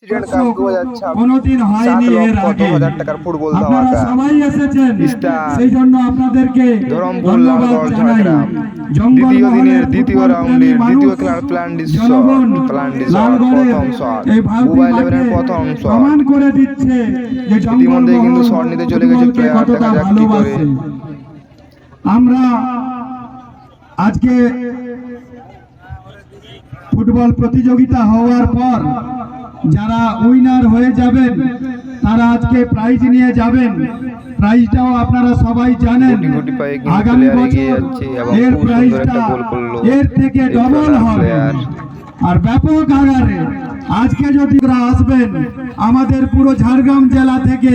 President cup 2026 কোনোদিন হয়নি এর আগে। 7,00,000 টাকার ফুটবল আপনারা ধামাকা সবাই এসেছেন, স্টার সেই জন্য আপনাদেরকে ধরমপুর ধন্যবাদ লালগড় জানাই। ঝাড়গ্রাম দ্বিতীয় দিনের দ্বিতীয় রাউন্ডের দ্বিতীয় খেলার প্ল্যান্ডিস প্রথম শট মোবাইল লেভেলের প্রথম শট প্রমাণ করে দিচ্ছে যে ইতিমধ্যে কিন্তু শট নিতে চলে গেছে প্লেয়ার, দেখা যাক কি করে। আমরা আজকে ফুটবল প্রতিযোগিতা হওয়ার পর যারা উইনার হয়ে যাবেন তারা আজকে প্রাইজ নিয়ে যাবেন। প্রাইজটাও আপনারা সবাই জানেন, আগামী বছর এর প্রাইজটা এর থেকে ডবল হবে আর ব্যাপক আকারে। আজকে যদি আসবেন আমাদের পুরো ঝাড়গ্রাম জেলা থেকে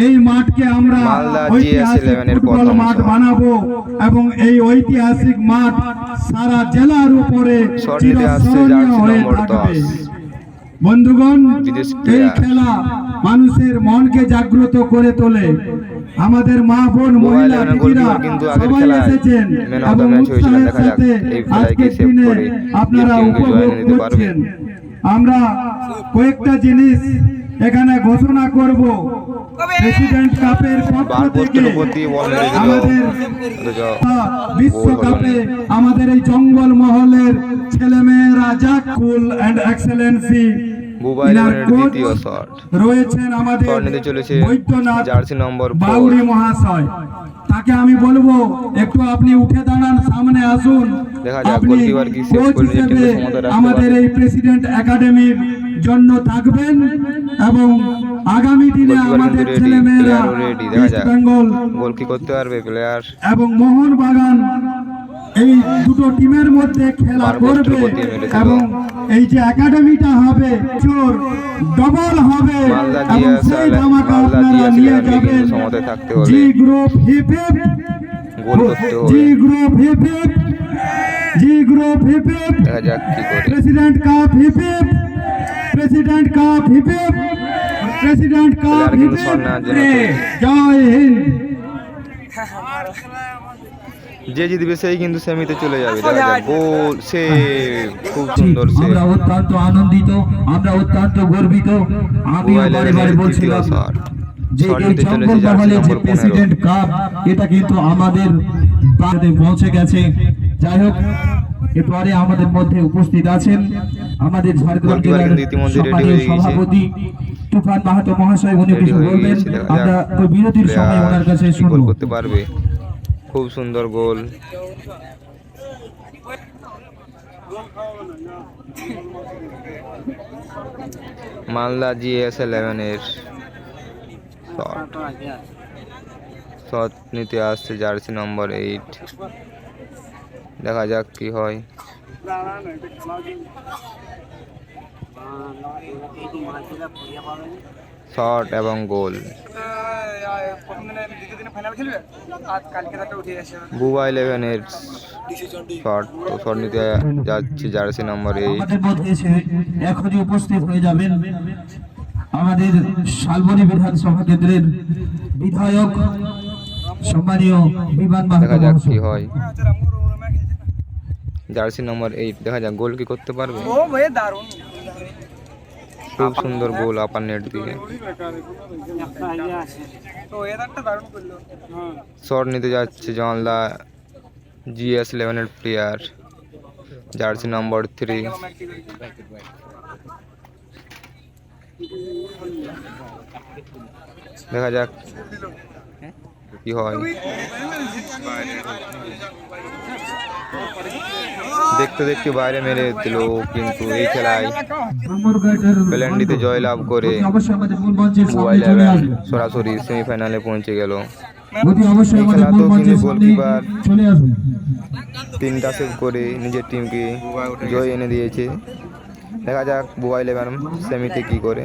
এই মাঠকে আমরা ঐতিহাসিক ফুটবল মাঠ বানাবো এবং এই ঐতিহাসিক মাঠ সারা জেলার উপরে চিরস্মরণীয় হয়ে থাকবে। বন্ধুগণ, এই খেলা মানুষের মনকে জাগ্রত করে তোলে। আমাদের মা বোন মহিলা দিদিরা সবাই এসেছেন এবং উৎসাহের সাথে আজকের দিনে আপনারা উপভোগ করছেন। আমরা কয়েকটা জিনিস এখানে ঘোষণা করব। প্রেসিডেন্ট কাপের পক্ষ থেকে আমাদের বিশ্বকাপে আমাদের এই জঙ্গল মহলের ছেলেমেয়েরা যাক কুল অ্যান্ড এক্সেলেন্সি রয়েছেন আমাদের বৈদ্যনাথ বাউরি মহাশয়। তাকে আমি বলবো একটু আপনি উঠে দাঁড়ান, সামনে আসুন। আপনি কোচ হিসেবে আমাদের এই প্রেসিডেন্ট একাডেমির জন্য থাকবেন এবং আগামী দিনে আমাদের ছেলেমেয়েরা ইস্ট বেঙ্গল করতে পারবে প্লেয়ার এবং মোহনবাগান এই দুটো টিমের মধ্যে খেলা করবে এবং এই যে একাডেমিটা হবে চোর ডবল হবে এবং সেই ধামাকা আপনারা নিয়ে যাবেন। G group hip hip, G group hip hip, G group hip hip, president cup hip hip, president cup hip hip, president cup hip hip. Jai Hind. যে জিতবে সেই কিন্তু সেমিতে চলে যাবে। গোল সে খুব সুন্দর সে। আমরা অত্যন্ত আনন্দিত, আমরা অত্যন্ত গর্বিত। আমি বারে বলছিলাম যে এই জঙ্গল মহলের যে প্রেসিডেন্ট কাপ এটা কিন্তু আমাদের পৌঁছে গেছে। যাই হোক, এরপরে আমাদের মধ্যে উপস্থিত আছেন আমাদের ঝাড়গ্রাম জেলার সম্মানীয় সভাপতি তুফান মাহাতো মহাশয়। উনি কিছু বলবেন, আমরা ওই বিরতির সময় ওনার কাছে শুনবো। করতে পারবে, খুব সুন্দর গোল। মালদা GS11 এর শট নিতে আসছে জার্সি নম্বর 8। দেখা যাক কি হয়। শট এবং গোল। বুবা 11 এর শট, তো শট নিতে যাচ্ছে জার্সি নম্বর 8। এখনই উপস্থিত হয়ে যাবেন আমাদের শালবনী বিধানসভা কেন্দ্রের বিধায়ক সম্মানীয় বিমান মাহাতো। দেখা যাক কি হয়। জার্সি নম্বর 8, দেখা যাক গোল কি করতে পারবে। খুব সুন্দর গোল আপার নেট দিয়ে। শট নিতে যাচ্ছে জানলা GS11 এর প্লেয়ার জার্সি নম্বর 3। দেখা যাক কি হয়। দেখতে দেখতে বাইরে মেরে দিল, কিন্তু এই খেলায় প্লেন্ডিতে জয়লাভ করে মোবাইল 11 সরাসরি সেমিফাইনালে পৌঁছে গেল। এই খেলাতেও কিন্তু গোলকিপার 3টা সেভ করে নিজের টিমকে জয় এনে দিয়েছে। দেখা যাক মোবাইল 11 সেমিতে কি করে।